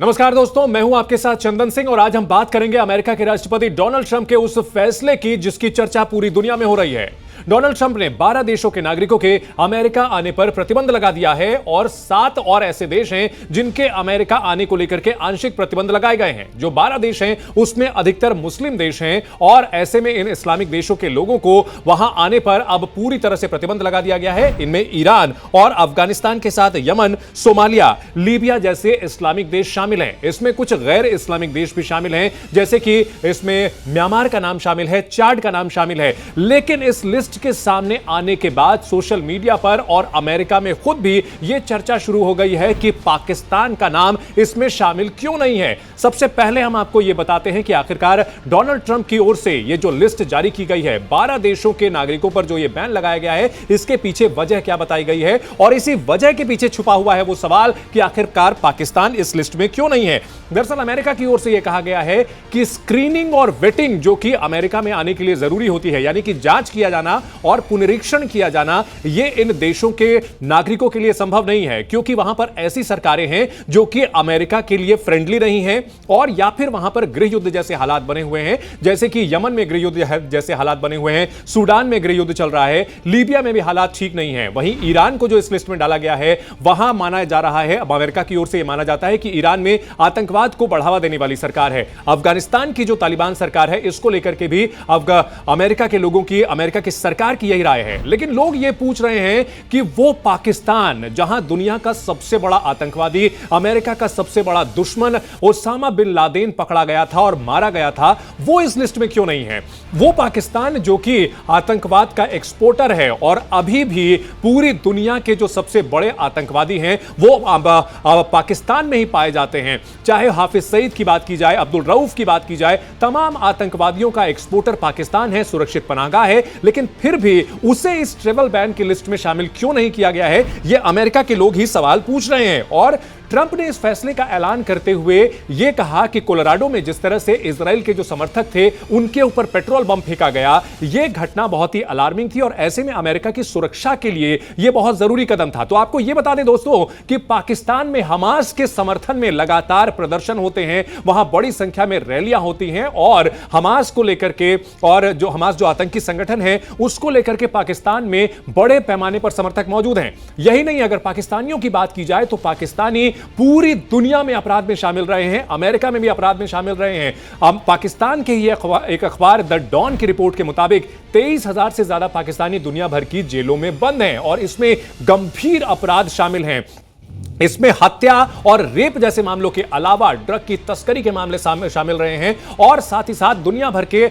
नमस्कार दोस्तों, मैं हूं आपके साथ चंदन सिंह और आज हम बात करेंगे अमेरिका के राष्ट्रपति डोनाल्ड ट्रंप के उस फैसले की जिसकी चर्चा पूरी दुनिया में हो रही है। डोनाल्ड ट्रंप ने 12 देशों के नागरिकों के अमेरिका आने पर प्रतिबंध लगा दिया है और 7 और ऐसे देश हैं जिनके अमेरिका आने को लेकर के आंशिक प्रतिबंध लगाए गए हैं। जो 12 देश हैं उसमें अधिकतर मुस्लिम देश हैं और ऐसे में इन इस्लामिक देशों के लोगों को वहां आने पर अब पूरी तरह से प्रतिबंध लगा दिया गया है। इनमें ईरान और अफगानिस्तान के साथ यमन, सोमालिया, लीबिया जैसे इस्लामिक देश शामिल हैं। इसमें कुछ गैर इस्लामिक देश भी शामिल हैं, जैसे कि इसमें म्यांमार का नाम शामिल है, चाड का नाम शामिल है। लेकिन इस लिस्ट के सामने आने के बाद सोशल मीडिया पर और अमेरिका में खुद भी यह चर्चा शुरू हो गई है कि पाकिस्तान का नाम इसमें शामिल क्यों नहीं है। सबसे पहले हम आपको यह बताते हैं कि आखिरकार डोनाल्ड ट्रंप की ओर से यह जो लिस्ट जारी की गई है 12 देशों के नागरिकों पर जो यह बैन लगाया गया है, इसके पीछे वजह क्या बताई गई है और इसी वजह के पीछे छुपा हुआ है वो सवाल कि आखिरकार पाकिस्तान इस लिस्ट में क्यों नहीं है। दरअसल अमेरिका की ओर से यह कहा गया है कि स्क्रीनिंग और वेटिंग जो कि अमेरिका में आने के लिए जरूरी होती है, यानी कि जांच किया जाना और पुनरीक्षण किया जाना, यह इन देशों के नागरिकों के लिए संभव नहीं है क्योंकि वहां पर ऐसी सरकारें हैं जो कि अमेरिका के लिए फ्रेंडली नहीं हैं और या फिर वहां पर गृह युद्ध जैसे हालात बने हुए हैं, जैसे कि यमन में गृह युद्ध जैसे हालात बने हुए हैं, सूडान में गृह युद्ध चल रहा है, लीबिया में भी हालात ठीक नहीं है। वहीं ईरान को जो इस लिस्ट में डाला गया है वहां माना जा रहा है, अब अमेरिका की ओर से यह माना जाता है कि ईरान में आतंकवाद को बढ़ावा देने वाली सरकार है। अफगानिस्तान की जो तालिबान सरकार है इसको लेकर के भी अमेरिका के लोगों की, अमेरिका की सरकार की यही राय है। लेकिन लोग यह पूछ रहे हैं कि वो पाकिस्तान जहां दुनिया का सबसे बड़ा आतंकवादी, अमेरिका का सबसे बड़ा दुश्मन ओसामा बिन लादेन पकड़ा गया था और मारा गया था, वो इस लिस्ट में क्यों नहीं है। वो पाकिस्तान जो कि आतंकवाद का एक्सपोर्टर है और अभी भी पूरी दुनिया के जो सबसे बड़े आतंकवादी हैं वो पाकिस्तान में ही पाए जाते हैं। चाहे हाफिज सईद की बात की जाए, अब्दुल रऊफ की बात की जाए, तमाम आतंकवादियों का एक्सपोर्टर पाकिस्तान है, सुरक्षित पनाहगाह है। लेकिन फिर भी उसे इस ट्रैवल बैन की लिस्ट में शामिल क्यों नहीं किया गया है, यह अमेरिका के लोग ही सवाल पूछ रहे हैं। और ट्रंप ने इस फैसले का ऐलान करते हुए यह कहा कि कोलोराडो में जिस तरह से इजराइल के जो समर्थक थे उनके ऊपर पेट्रोल बम फेंका गया, यह घटना बहुत ही अलार्मिंग थी और ऐसे में अमेरिका की सुरक्षा के लिए यह बहुत जरूरी कदम था। तो आपको यह बता दें दोस्तों कि पाकिस्तान में हमास के समर्थन में लगातार प्रदर्शन होते हैं, वहां बड़ी संख्या में रैलियां होती हैं और हमास को लेकर के, और जो हमास जो आतंकी संगठन है उसको लेकर के पाकिस्तान में बड़े पैमाने पर समर्थक मौजूद हैं। यही नहीं, अगर पाकिस्तानियों की बात की जाए तो पाकिस्तानी पूरी दुनिया में अपराध में शामिल रहे हैं, अमेरिका में भी अपराध में शामिल रहे हैं। अब पाकिस्तान के ही एक अखबार द डॉन की रिपोर्ट के मुताबिक 23,000 से ज्यादा पाकिस्तानी दुनिया भर की जेलों में बंद हैं और इसमें गंभीर अपराध शामिल हैं। इसमें हत्या और रेप जैसे मामलों के अलावा ड्रग की तस्करी के मामले शामिल रहे हैं और साथ ही साथ दुनिया भर के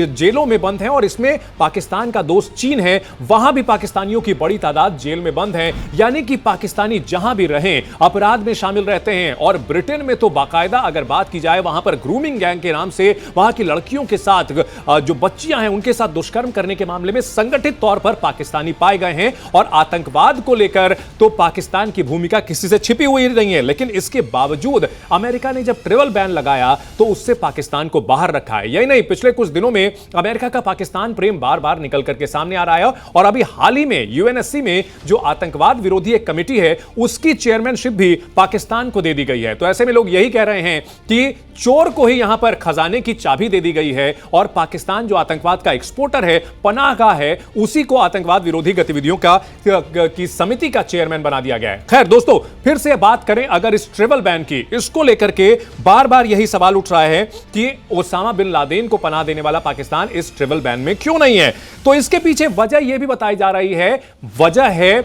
जेलों में बंद हैं। और इसमें पाकिस्तान का दोस्त चीन है, वहां भी पाकिस्तानियों की बड़ी तादाद जेल में बंद है। यानी कि पाकिस्तानी जहां भी रहें अपराध में शामिल रहते हैं। और ब्रिटेन में तो बाकायदा अगर बात की जाए, वहां पर ग्रूमिंग गैंग के नाम से वहां की लड़कियों के साथ जो बच्चियां हैं उनके साथ दुष्कर्म करने के मामले में संगठित तौर पर पाकिस्तानी पाए गए हैं। और आतंकवाद को लेकर तो पाकिस्तान की भूमिका किसी से छिपी हुई नहीं है, लेकिन इसके बावजूद अमेरिका ने जब ट्रैवल बैन लगाया तो उससे पाकिस्तान को बाहर रखा है। यही नहीं, पिछले कुछ दिनों में अमेरिका का पाकिस्तान प्रेम बार बार निकल करके सामने आ रहा है और अभी हाल ही में यूएनएससी में जो आतंकवाद विरोधी एक कमेटी है उसकी चेयरमैनशिप भी पाकिस्तान को दे दी गई है। तो ऐसे में लोग यही कह रहे हैं कि चोर को ही यहां पर खजाने की चाबी दे दी गई है और पाकिस्तान जो आतंकवाद का एक्सपोर्टर है, पनाहगाह है, उसी को आतंकवाद विरोधी गतिविधियों की समिति का चेयरमैन बना दिया गया है। खैर दोस्तों, फिर से बात करें अगर इस ट्रैवल बैन की, इसको लेकर के बार बार यही सवाल उठ रहा है कि ओसामा बिन लादेन को पनाह देने वाला पाकिस्तान इस ट्रैवल बैन में क्यों नहीं है। तो इसके पीछे वजह यह भी बताई जा रही है, वजह है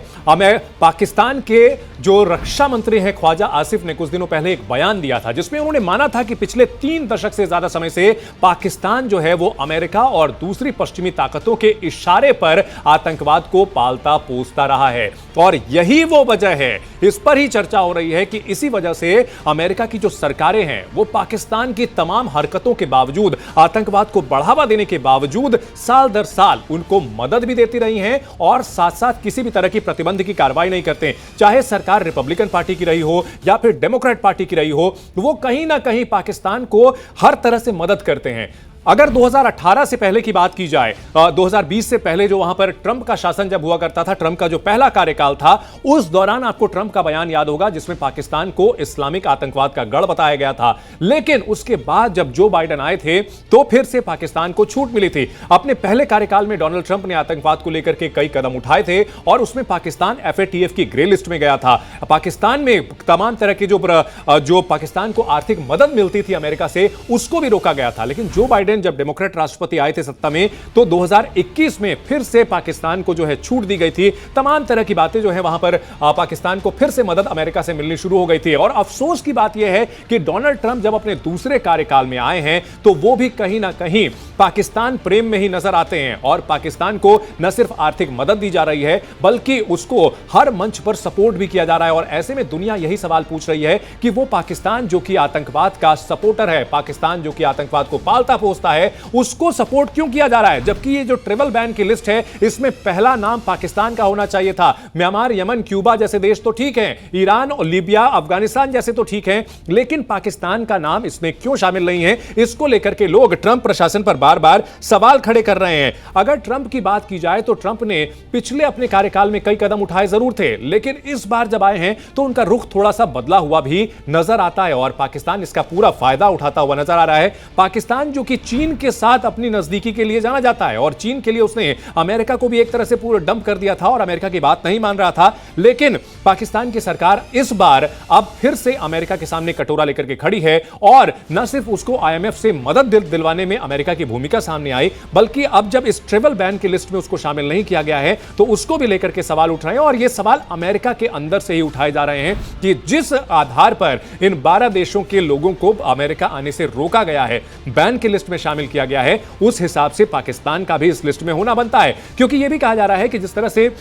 पाकिस्तान के जो रक्षा मंत्री हैं ख्वाजा आसिफ ने कुछ दिनों पहले एक बयान दिया था जिसमें उन्होंने माना था कि पिछले 3 दशक से ज्यादा समय से पाकिस्तान जो है वो अमेरिका और दूसरी पश्चिमी ताकतों के इशारे पर आतंकवाद को पालता पोसता रहा है। और यही वो वजह है, इस पर ही चर्चा हो रही है कि इसी वजह से अमेरिका की जो सरकारें हैं वो पाकिस्तान की तमाम हरकतों के बावजूद, आतंकवाद को बढ़ावा देने के बावजूद साल दर साल उनको मदद भी देती रही हैं और साथ साथ किसी भी तरह की प्रतिबंध की कार्रवाई नहीं करते। चाहे सरकार रिपब्लिकन पार्टी की रही हो या फिर डेमोक्रेट पार्टी की रही हो, वो कहीं ना कहीं पाकिस्तान को हर तरह से मदद करते हैं। अगर 2018 से पहले की बात की जाए, 2020 से पहले जो वहां पर ट्रंप का शासन जब हुआ करता था, ट्रंप का जो पहला कार्यकाल था, उस दौरान आपको ट्रंप का बयान याद होगा जिसमें पाकिस्तान को इस्लामिक आतंकवाद का गढ़ बताया गया था। लेकिन उसके बाद जब जो बाइडेन आए थे तो फिर से पाकिस्तान को छूट मिली थी। अपने पहले कार्यकाल में डोनाल्ड ट्रंप ने आतंकवाद को लेकर के कई कदम उठाए थे और उसमें पाकिस्तान FATF की ग्रे लिस्ट में गया था। पाकिस्तान में तमाम तरह की जो पाकिस्तान को आर्थिक मदद मिलती थी अमेरिका से, उसको भी रोका गया था। लेकिन जो बाइडेन जब डेमोक्रेट राष्ट्रपति आए थे सत्ता में, तो 2021 में फिर से पाकिस्तान को जो है छूट दी गई थी। तमाम तरह की बातें जो है वहां पर पाकिस्तान को फिर से मदद अमेरिका से मिलनी शुरू हो गई थी। और अफसोस की बात यह है कि डोनाल्ड ट्रंप जब अपने दूसरे कार्यकाल में आए हैं तो वो भी कहीं ना कहीं पाकिस्तान प्रेम में ही नजर आते हैं और पाकिस्तान को न सिर्फ आर्थिक मदद दी जा रही है बल्कि उसको हर मंच पर सपोर्ट भी किया जा रहा है। और ऐसे में दुनिया यही सवाल पूछ रही है कि वो पाकिस्तान जो कि आतंकवाद का सपोर्टर है, पाकिस्तान जो कि आतंकवाद को पालता पोसता है, उसको सपोर्ट क्यों किया जा रहा है? जबकि ये जो ट्रैवल बैन की लिस्ट है इसमें पहला नाम पाकिस्तान का होना चाहिए था। म्यांमार, यमन, क्यूबा जैसे देश तो ठीक हैं, ईरान और लीबिया, अफगानिस्तान जैसे तो ठीक हैं, लेकिन पाकिस्तान का नाम इसमें क्यों शामिल नहीं है? इसको लेकर के लोग ट्रंप प्रशासन पर बार बार सवाल खड़े कर रहे हैं। अगर ट्रंप की बात की जाए तो ट्रंप ने पिछले अपने कार्यकाल में कई कदम उठाए जरूर थे, लेकिन इस बार जब आए हैं तो उनका रुख थोड़ा सा बदला हुआ भी नजर आता है और पाकिस्तान इसका पूरा फायदा उठाता हुआ नजर आ रहा है। पाकिस्तान जो कि चीन के साथ अपनी नजदीकी के लिए जाना जाता है और चीन के लिए उसने अमेरिका को भी एक तरह से पूरा डंप कर दिया था और अमेरिका की बात नहीं मान रहा था, लेकिन पाकिस्तान की सरकार इस बार अब फिर से अमेरिका के सामने कटोरा लेकर के खड़ी है और न सिर्फ उसको IMF से मदद दिलवाने में अमेरिका की भूमिका सामने आई, बल्कि अब जब इस ट्रैवल बैन की लिस्ट में उसको शामिल नहीं किया गया है तो उसको भी लेकर के सवाल उठ रहे हैं। और ये सवाल अमेरिका के अंदर से ही उठाए जा रहे हैं कि जिस आधार पर इन 12 देशों के लोगों को अमेरिका आने से रोका गया है, बैन की लिस्ट में शामिल किया गया है, उस हिसाब से पाकिस्तान का भी इस लिस्ट में होना बनता है। क्योंकि यह भी कहा जा रहा है कि जिस तरह से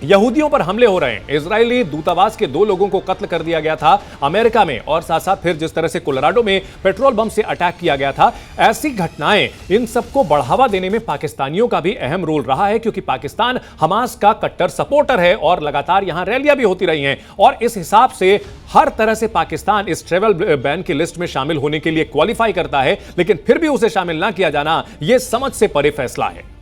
यहूदियों पर हमले हो रहे हैं, इजरायली दूतावास के 2 लोगों को कत्ल कर दिया गया था अमेरिका में, और साथ साथ फिर जिस तरह से कोलोराडो में पेट्रोल बम से अटैक किया गया था, ऐसी घटनाएं, इन सबको बढ़ावा देने में पाकिस्तानियों का भी अहम रोल रहा है। क्योंकि पाकिस्तान हमास का कट्टर सपोर्टर है और लगातार यहां रैलियां भी होती रही हैं और इस हिसाब से हर तरह से पाकिस्तान इस ट्रैवल बैन की लिस्ट में शामिल होने के लिए क्वालिफाई करता है, लेकिन फिर भी उसे शामिल ना किया जाना यह समझ से परे फैसला है।